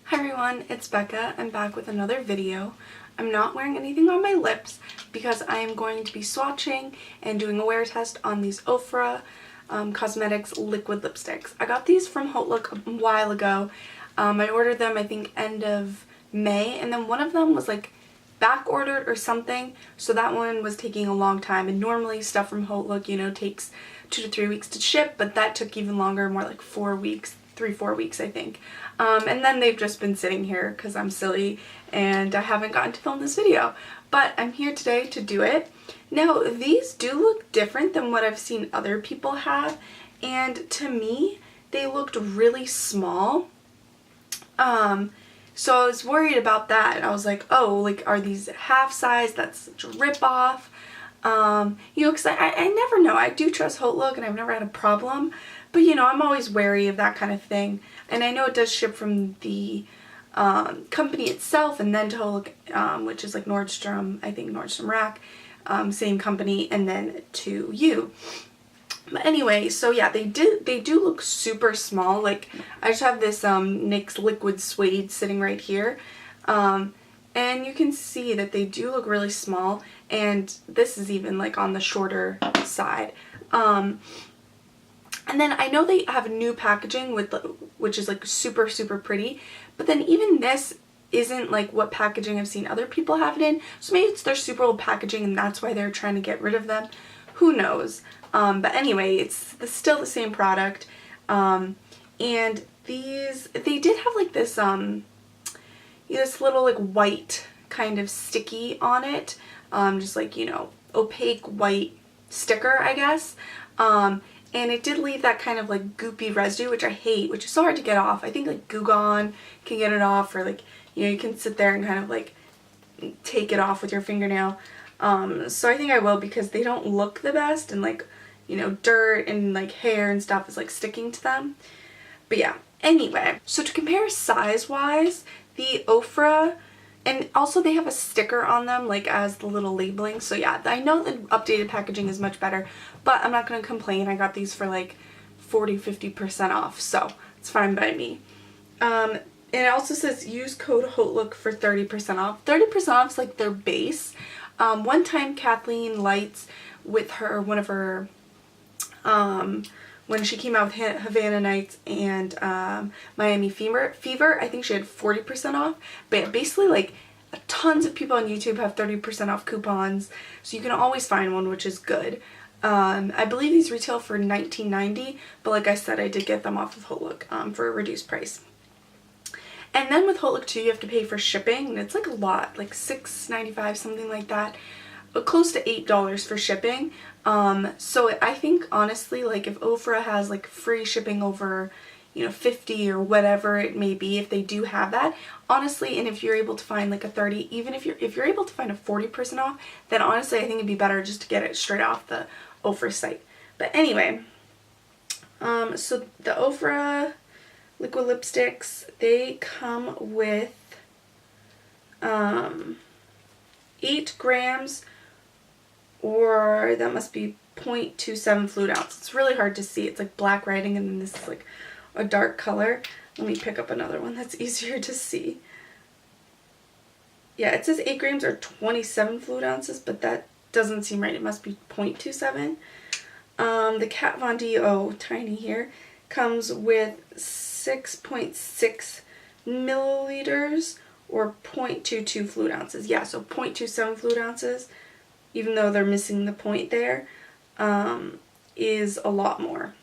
Hi everyone, it's Becca. I'm back with another video. I'm not wearing anything on my lips because I am going to be swatching and doing a wear test on these Ofra Cosmetics liquid lipsticks. I got these from Hautelook a while ago. I ordered them I think end of May, and then one of them was like back ordered or something, so that one was taking a long time, and normally stuff from Hautelook, you know, takes 2 to 3 weeks to ship, but that took even longer, more like 4 weeks, 3-4 weeks I think. And then they've just been sitting here because I'm silly and I haven't gotten to film this video, but I'm here today to do it. Now these do look different than what I've seen other people have, and to me they looked really small. So I was worried about that. I was like, oh, like, are these half size? That's such a rip-off. You know, because I never know. I do trust Hautelook and I've never had a problem, but you know, I'm always wary of that kind of thing. And I know it does ship from the company itself and then to Hautelook, which is like Nordstrom, I think Nordstrom Rack, same company, and then to you. But anyway, so yeah, they do look super small. Like, I just have this NYX Liquid Suede sitting right here, and you can see that they do look really small, and this is even like on the shorter side. And then I know they have new packaging with which is like super pretty, but then even this isn't like what packaging I've seen other people have it in, so maybe it's their super old packaging and that's why they're trying to get rid of them. Who knows? But anyway, it's still the same product, and they did have like this this little like white kind of sticky on it, just like, you know, opaque white sticker, I guess, and it did leave that kind of like goopy residue, which I hate, which is so hard to get off. I think like Goo Gone can get it off, or like, you know, you can sit there and kind of like take it off with your fingernail. So I think I will, because they don't look the best, and like, you know, dirt and like hair and stuff is like sticking to them. But yeah, anyway, so to compare size wise, the Ofra, and also they have a sticker on them like as the little labeling, so yeah, I know the updated packaging is much better, but I'm not going to complain. I got these for like 40-50% off, so it's fine by me. And it also says use code Hautelook for 30% off. 30% off is like their base. One time Kathleen Lights, with her, one of her, when she came out with Havana Nights and Miami Fever, I think she had 40% off, but basically like tons of people on YouTube have 30% off coupons, so you can always find one, which is good. I believe these retail for $19.90, but like I said, I did get them off of Hautelook for a reduced price. And then with Hautelook too, you have to pay for shipping, and it's like a lot, like $6.95, something like that, close to $8 for shipping. So I think honestly, like if Ofra has like free shipping over, you know, 50 or whatever it may be, if they do have that, honestly, and if you're able to find like a 30, even if you're able to find a 40% off, then honestly I think it'd be better just to get it straight off the Ofra site. But anyway, so the Ofra liquid lipsticks, they come with 8 grams, or that must be 0.27 fluid ounce. It's really hard to see. It's like black writing, and then this is like a dark color. Let me pick up another one that's easier to see. Yeah, it says 8 grams or 27 fluid ounces, but that doesn't seem right. It must be 0.27. The Kat Von D, oh, tiny here, comes with 6.6 milliliters or 0.22 fluid ounces. Yeah, so 0.27 fluid ounces, even though they're missing the point there, is a lot more.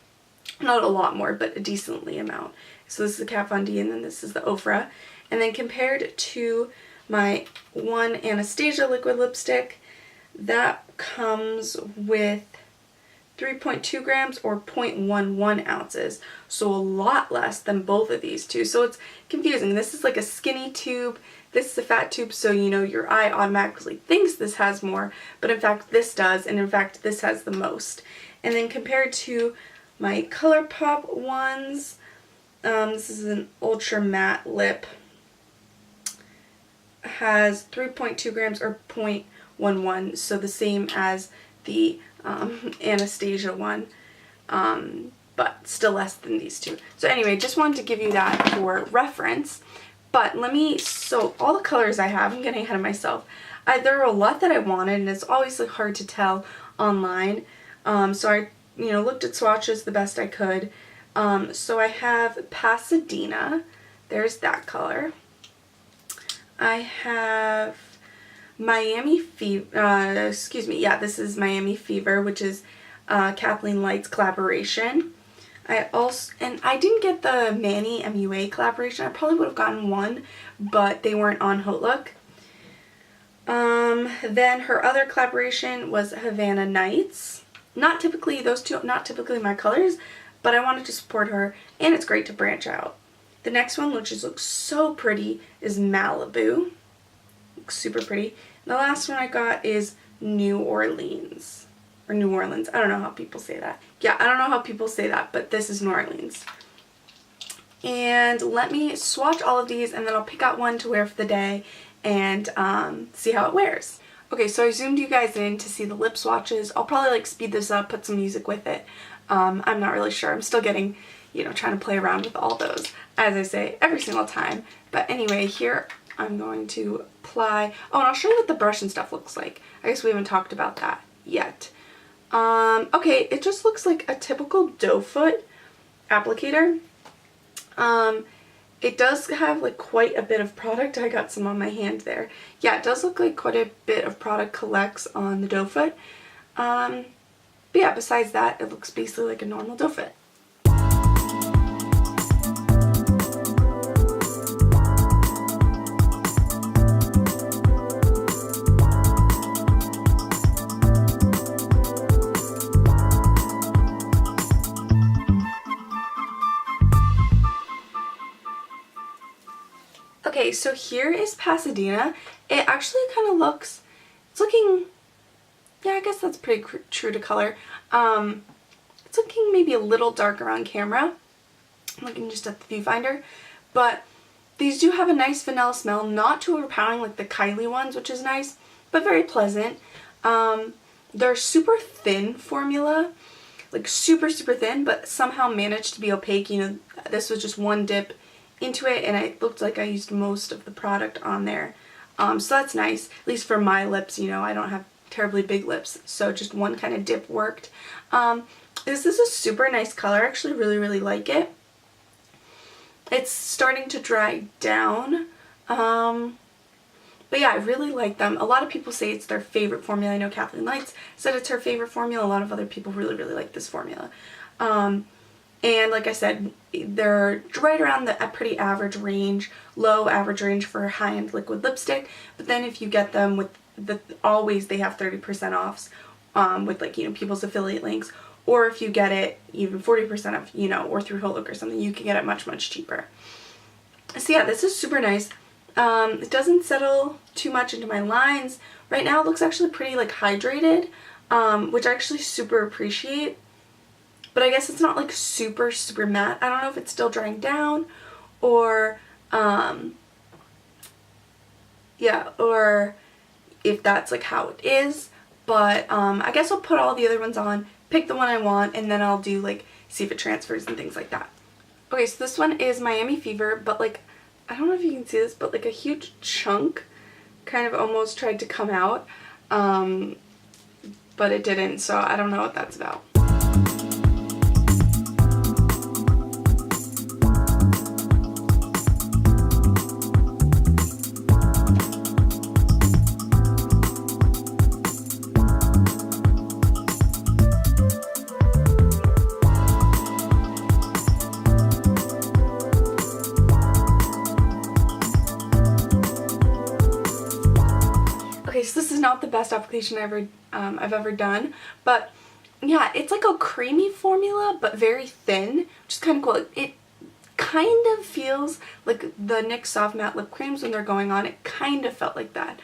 Not a lot more, but a decently amount. So this is the Kat Von D, and then this is the Ofra. And then compared to my one Anastasia liquid lipstick, that comes with 3.2 grams or 0.11 ounces, so a lot less than both of these two. So it's confusing. This is like a skinny tube, this is a fat tube, so you know your eye automatically thinks this has more, but in fact this does, and in fact this has the most. And then compared to my ColourPop ones, this is an ultra matte lip, has 3.2 grams or 0.11, so the same as the Anastasia one, but still less than these two. So anyway, just wanted to give you that for reference. But so all the colors I have, I'm getting ahead of myself. There are a lot that I wanted, and it's always like hard to tell online. So I, looked at swatches the best I could. So I have Pasadena. There's that color. I have Miami Fever. Yeah, this is Miami Fever, which is Kathleen Light's collaboration. I didn't get the Manny MUA collaboration. I probably would have gotten one, but they weren't on Hautelook. Then her other collaboration was Havana Nights. Those two, not typically my colors, but I wanted to support her, and it's great to branch out. The next one, which looks so pretty, is Malibu. Looks super pretty. And the last one I got is New Orleans. Or New Orleans. I don't know how people say that. Yeah, I don't know how people say that, but this is New Orleans. And let me swatch all of these, and then I'll pick out one to wear for the day and see how it wears. Okay, so I zoomed you guys in to see the lip swatches. I'll probably like speed this up, put some music with it. I'm not really sure. I'm still getting, trying to play around with all those, as I say every single time. But anyway, here I'm going to apply. Oh, and I'll show you what the brush and stuff looks like. I guess we haven't talked about that yet. Okay, it just looks like a typical doe foot applicator. It does have like quite a bit of product. I got some on my hand there. Yeah, it does look like quite a bit of product collects on the doe foot. But yeah, besides that, it looks basically like a normal doe foot. Okay, so here is Pasadena. It actually kind of looks, it's looking, yeah, I guess that's pretty true to color. It's looking maybe a little darker on camera. I'm looking just at the viewfinder. But these do have a nice vanilla smell, not too overpowering like the Kylie ones, which is nice, but very pleasant. They're super thin formula, like super, super thin, but somehow managed to be opaque. This was just one dip into it, and it looked like I used most of the product on there. So that's nice, at least for my lips. I don't have terribly big lips, so just one kind of dip worked. This is a super nice color. I actually really, really like it. It's starting to dry down, but yeah, I really like them. A lot of people say it's their favorite formula. I know Kathleen Lights said it's her favorite formula. A lot of other people really, really like this formula. And like I said, they're right around the pretty average range, low average range for high-end liquid lipstick. But then if you get them with always they have 30% offs with like, people's affiliate links. Or if you get it even 40% off, or through Hautelook or something, you can get it much, much cheaper. So yeah, this is super nice. It doesn't settle too much into my lines. Right now it looks actually pretty like hydrated, which I actually super appreciate. But I guess it's not like super, super matte. I don't know if it's still drying down or, yeah, or if that's like how it is. But I guess I'll put all the other ones on, pick the one I want, and then I'll do like, see if it transfers and things like that. Okay, so this one is Miami Fever, but like, I don't know if you can see this, but like a huge chunk kind of almost tried to come out, but it didn't, so I don't know what that's about. Okay, so this is not the best application I've ever done, but yeah, it's like a creamy formula, but very thin, which is kind of cool. It kind of feels like the NYX Soft Matte Lip Creams when they're going on. It kind of felt like that,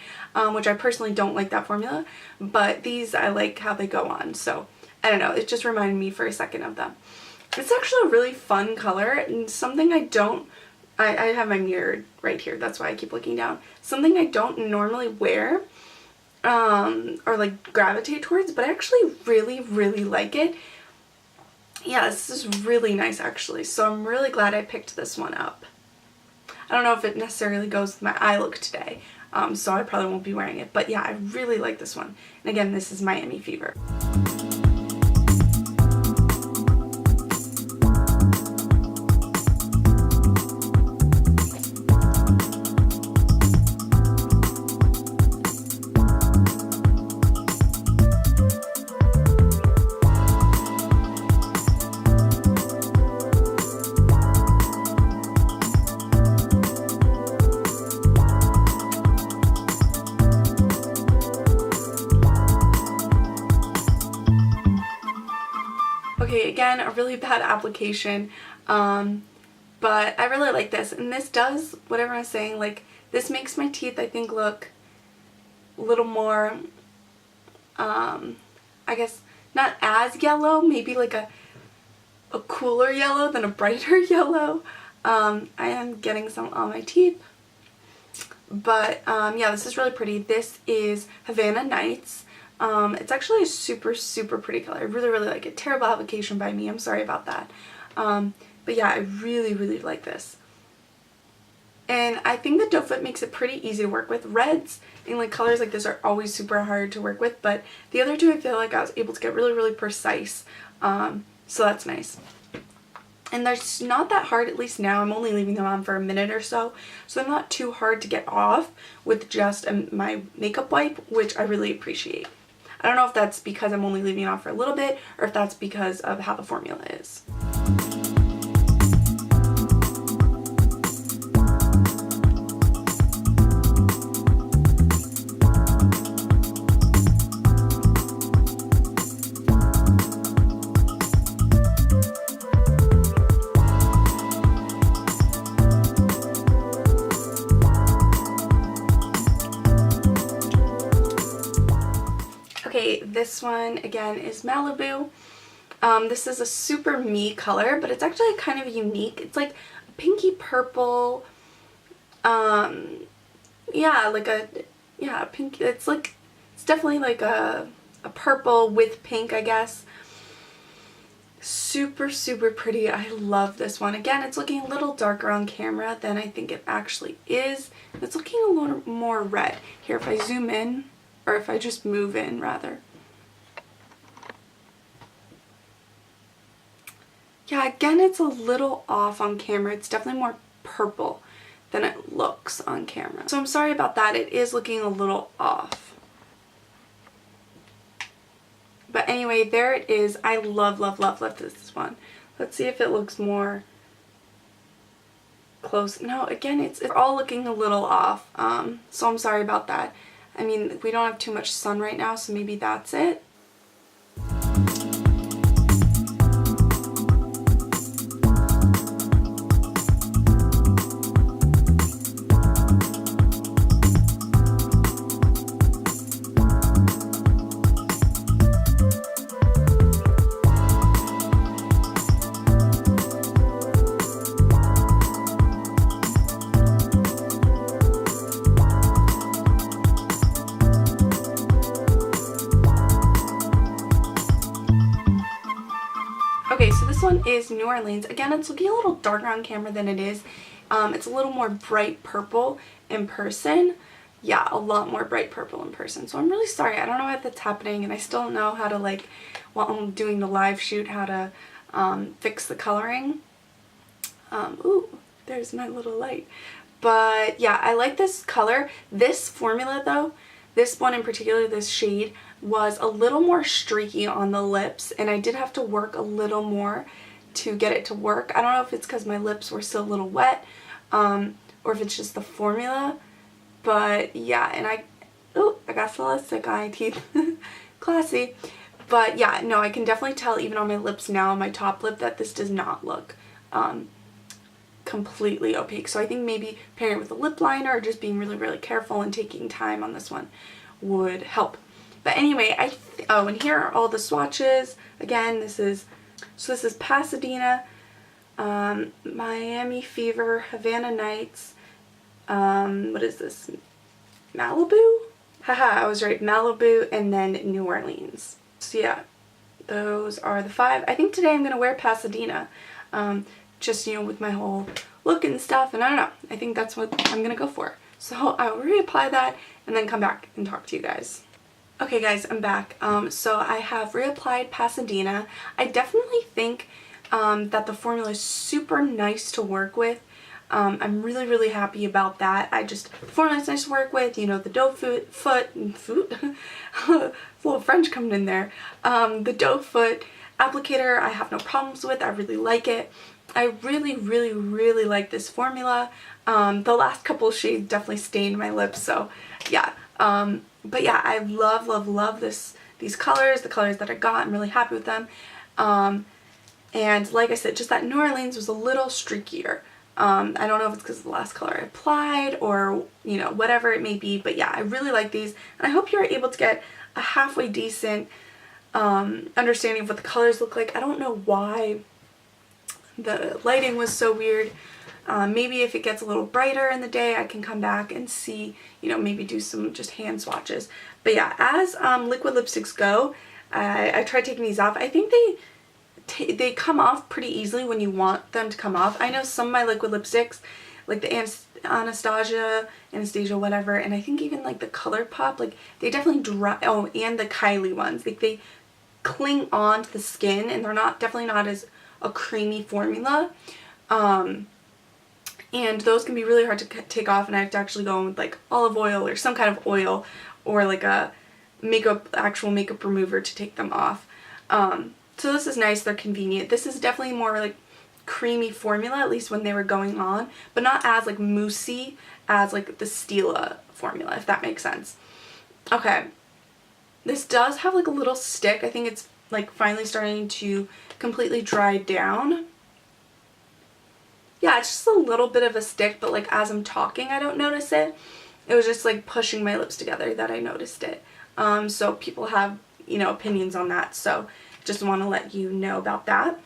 which I personally don't like that formula, but these I like how they go on, so I don't know, it just reminded me for a second of them. It's actually a really fun color, and something I have my mirror right here, that's why I keep looking down. Something I don't normally wear, or like gravitate towards, but I actually really, really like it. Yeah, this is really nice actually, so I'm really glad I picked this one up. I don't know if it necessarily goes with my eye look today, so I probably won't be wearing it. But yeah, I really like this one. And again, this is Miami Fever. Okay, again, a really bad application, but I really like this, and this does whatever I'm saying, like, this makes my teeth, I think, look a little more, I guess, not as yellow, maybe like a cooler yellow than a brighter yellow. I am getting some on my teeth, but yeah, this is really pretty. This is Havana Nights. It's actually a super, super pretty color. I really, really like it. Terrible application by me. I'm sorry about that. But yeah, I really, really like this. And I think the doe foot makes it pretty easy to work with. Reds and like colors like this are always super hard to work with, but the other two I feel like I was able to get really, really precise. So that's nice. And they're not that hard, at least now. I'm only leaving them on for a minute or so. So they're not too hard to get off with just my makeup wipe, which I really appreciate. I don't know if that's because I'm only leaving it on for a little bit or if that's because of how the formula is. Okay, this one again is Malibu. This is a super me color, but it's actually kind of unique. It's like a pinky purple, yeah, like a, yeah, pink, it's like, it's definitely like a purple with pink, I guess. Super, super pretty. I love this one. Again, it's looking a little darker on camera than I think it actually is. It's looking a little more red. Here, if I zoom in, or if I just move in rather. Yeah, again, it's a little off on camera. It's definitely more purple than it looks on camera. So I'm sorry about that. It is looking a little off. But anyway, there it is. I love, love, love, love this one. Let's see if it looks more close. No, again, it's all looking a little off. So I'm sorry about that. I mean, we don't have too much sun right now, so maybe that's it. Okay, so this one is New Orleans. Again, it's looking a little darker on camera than it is. It's a little more bright purple in person. Yeah, a lot more bright purple in person. So I'm really sorry. I don't know why that's happening, and I still don't know how to, like, while I'm doing the live shoot, how to fix the coloring. Ooh, there's my little light. But yeah, I like this color. This formula though, this one in particular, this shade, was a little more streaky on the lips, and I did have to work a little more to get it to work. I don't know if it's because my lips were still a little wet, or if it's just the formula, but yeah, and I got some lipstick on my teeth. Classy. But yeah, no, I can definitely tell even on my lips now, on my top lip, that this does not look completely opaque. So I think maybe pairing it with a lip liner or just being really, really careful and taking time on this one would help. But anyway, oh, and here are all the swatches. Again, this is Pasadena, Miami Fever, Havana Nights, what is this, Malibu? Haha, I was right, Malibu, and then New Orleans. So yeah, those are the 5. I think today I'm going to wear Pasadena, just, you know, with my whole look and stuff, and I don't know, I think that's what I'm gonna go for. So I'll reapply that and then come back and talk to you guys. Okay guys, I'm back. So I have reapplied Pasadena. I definitely think that the formula is super nice to work with. I'm really, really happy about that. The formula is nice to work with, you know, the doe foot, a little French coming in there. The doe foot applicator I have no problems with. I really like it. I really, really, really like this formula. The last couple of shades definitely stained my lips, so yeah. But yeah, I love, love, love these colors, the colors that I got. I'm really happy with them. And like I said, just that New Orleans was a little streakier. I don't know if it's because of the last color I applied or, you know, whatever it may be, but yeah, I really like these, and I hope you're able to get a halfway decent understanding of what the colors look like. I don't know why the lighting was so weird. Maybe if it gets a little brighter in the day, I can come back and see, you know, maybe do some just hand swatches. But yeah, as liquid lipsticks go, I tried taking these off. I think they come off pretty easily when you want them to come off. I know some of my liquid lipsticks, like the Anastasia, whatever, and I think even like the ColourPop, like they definitely dry. Oh, and the Kylie ones, like they cling on to the skin, and they're definitely not as a creamy formula. And those can be really hard to take off, and I have to actually go in with like olive oil or some kind of oil or like a actual makeup remover to take them off. So this is nice, they're convenient. This is definitely more like creamy formula, at least when they were going on, but not as like moussey as like the Stila formula, if that makes sense. Okay, this does have like a little stick. I think it's like finally starting to completely dry down. Yeah, it's just a little bit of a stick, but like as I'm talking I don't notice it. It was just like pushing my lips together that I noticed it. So people have, you know, opinions on that, so just want to let you know about that.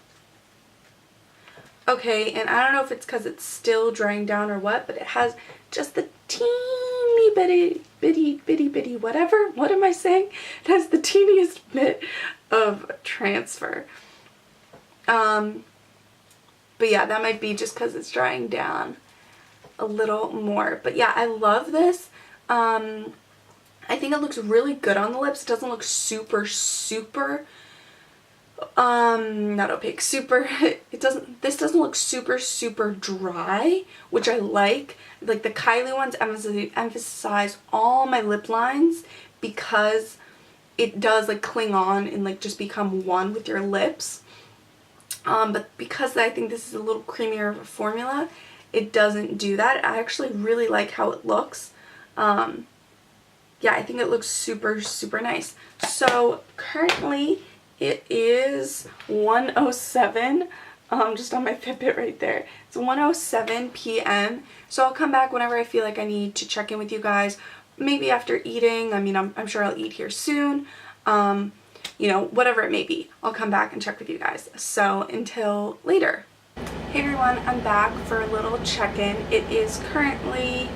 Okay, and I don't know if it's because it's still drying down or what, but it has just the teeny bitty whatever. What am I saying? It has the teeniest bit of transfer. But yeah, that might be just because it's drying down a little more. But yeah, I love this. I think it looks really good on the lips. It doesn't look super not opaque, this doesn't look super dry, which I like. Like the Kylie ones emphasize all my lip lines because it does like cling on and like just become one with your lips. But because I think this is a little creamier of a formula, it doesn't do that. I actually really like how it looks. Yeah, I think it looks super nice. So currently it is 1:07, just on my Fitbit right there. It's 1:07 p.m. So I'll come back whenever I feel like I need to check in with you guys. Maybe after eating. I mean, I'm sure I'll eat here soon. You know, whatever it may be, I'll come back and check with you guys. So until later. Hey everyone, I'm back for a little check-in. It is currently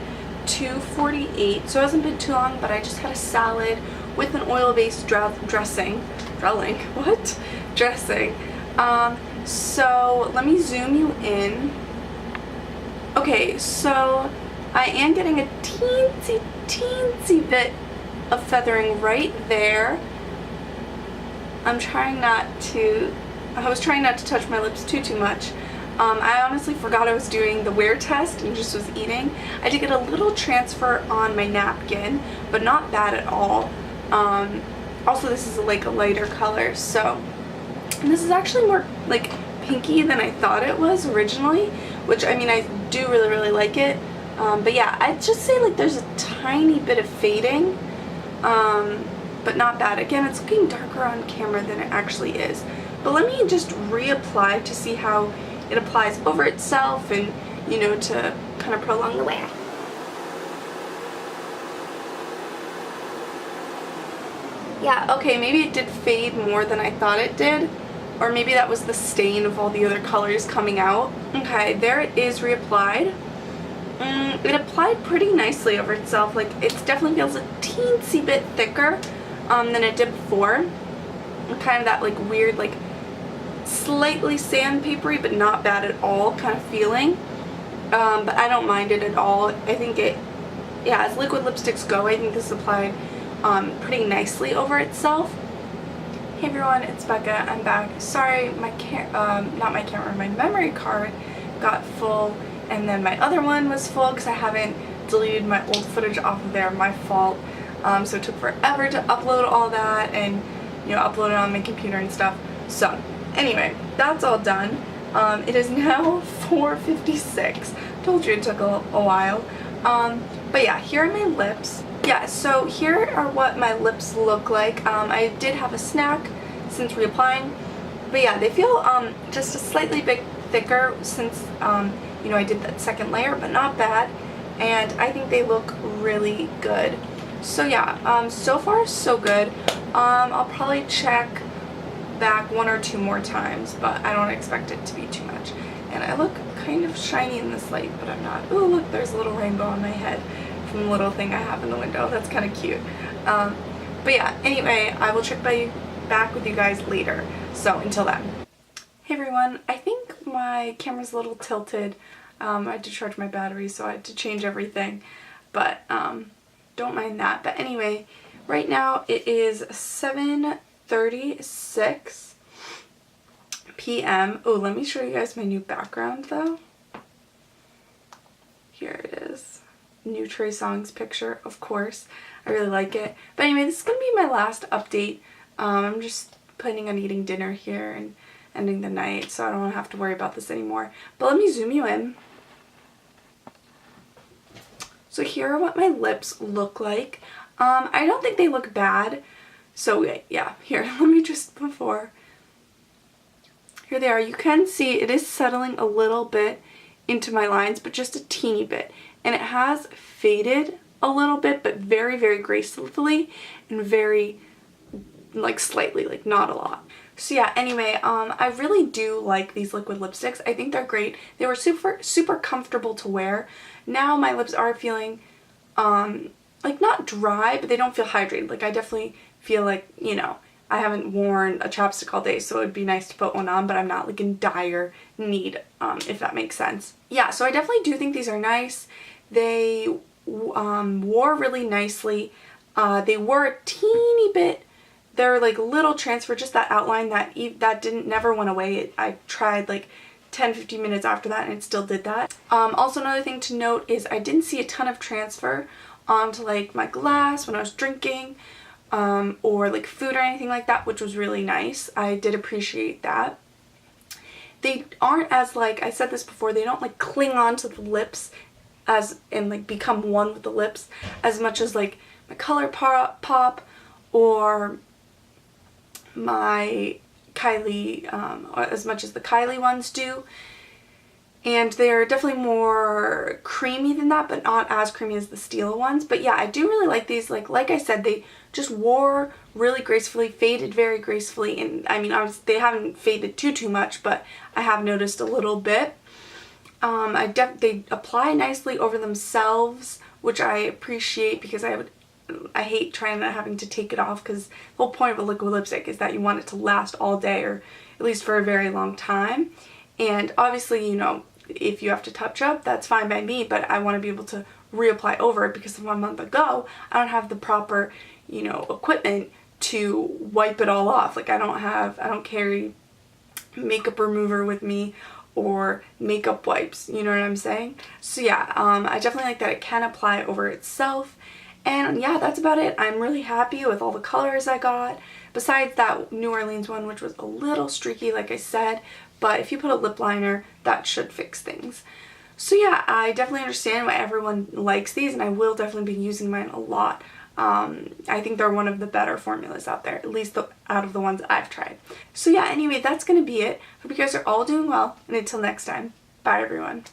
2:48, so it hasn't been too long, but I just had a salad with an oil-based dressing. So let me zoom you in. Okay, so I am getting a teensy bit of feathering right there. I was trying not to touch my lips too much. I honestly forgot I was doing the wear test and just was eating. I did get a little transfer on my napkin, but not bad at all. Also, this is like a lighter color, so, and this is actually more like pinky than I thought it was originally, which, I mean, I do really like it. But yeah, I'd just say like there's a tiny bit of fading, but not bad. Again, it's looking darker on camera than it actually is. But let me just reapply to see how it applies over itself and, you know, to kind of prolong the wear. Yeah, okay, maybe it did fade more than I thought it did, or maybe that was the stain of all the other colors coming out. Okay, there it is reapplied. It applied pretty nicely over itself. Like, it definitely feels a teensy bit thicker than it did before. And kind of that like weird, like slightly sandpapery but not bad at all kind of feeling. but I don't mind it at all. I think it, yeah, as liquid lipsticks go, I think this applied pretty nicely over itself. Hey everyone, it's Becca. I'm back. Sorry, my my memory card got full, and then my other one was full because I haven't deleted my old footage off of there. My fault. So it took forever to upload all that and, you know, upload it on my computer and stuff. So anyway, that's all done. It is now 4:56. Told you it took a while. But yeah, here are my lips. Yeah, so here are what my lips look like. I did have a snack since reapplying, but yeah, they feel just a slightly bit thicker since you know, I did that second layer, but not bad, and I think they look really good. So yeah, so far so good. I'll probably check back 1 or 2 more times, but I don't expect it to be too much. And I look kind of shiny in this light, but I'm not. Ooh, look, there's a little rainbow on my head from the little thing I have in the window. That's kind of cute. But yeah, anyway, I will check back with you guys later. So until then. Hey everyone, I think my camera's a little tilted. I had to charge my battery, so I had to change everything. But don't mind that. But anyway, right now it is 7:36 p.m. Oh, let me show you guys my new background though. Here it is. New Trey Songz picture, of course. I really like it. But anyway, this is going to be my last update. I'm just planning on eating dinner here and ending the night, so I don't have to worry about this anymore. But let me zoom you in. So here are what my lips look like. I don't think they look bad. So yeah, here, let me just before. Here they are. You can see it is settling a little bit into my lines, but just a teeny bit. And it has faded a little bit, but very, very gracefully and very, like, slightly, like, not a lot. So yeah, anyway, I really do like these liquid lipsticks. I think they're great. They were super, super comfortable to wear. Now my lips are feeling, like, not dry, but they don't feel hydrated. Like, I definitely feel like, you know, I haven't worn a chapstick all day, so it would be nice to put one on, but I'm not, like, in dire need, if that makes sense. Yeah, so I definitely do think these are nice. They wore really nicely. They were a teeny bit, they're like little transfer, just that outline that never went away. I tried like 10-15 minutes after that and it still did that. Also another thing to note is I didn't see a ton of transfer onto like my glass when I was drinking, or like food or anything like that, which was really nice. I did appreciate that. They aren't as, like I said this before, they don't like cling on to the lips as and like become one with the lips as much as like my ColourPop or my Kylie, as much as the Kylie ones do. And they're definitely more creamy than that, but not as creamy as the Stila ones. But yeah, I do really like these. Like I said, they just wore really gracefully, faded very gracefully, and I mean, they haven't faded too much, but I have noticed a little bit. They apply nicely over themselves, which I appreciate because I hate trying to having to take it off, because the whole point of a liquid lipstick is that you want it to last all day, or at least for a very long time. And obviously, you know, if you have to touch up, that's fine by me, but I want to be able to reapply over it, because 1 month ago I don't have the proper, you know, equipment to wipe it all off. Like I don't carry makeup remover with me or makeup wipes, you know what I'm saying? So yeah, I definitely like that it can apply over itself. And yeah, that's about it. I'm really happy with all the colors I got, besides that New Orleans one, which was a little streaky, like I said, but if you put a lip liner, that should fix things. So yeah, I definitely understand why everyone likes these, and I will definitely be using mine a lot. I think they're one of the better formulas out there, at least out of the ones I've tried. So yeah, anyway, that's going to be it. Hope you guys are all doing well, and until next time, bye everyone.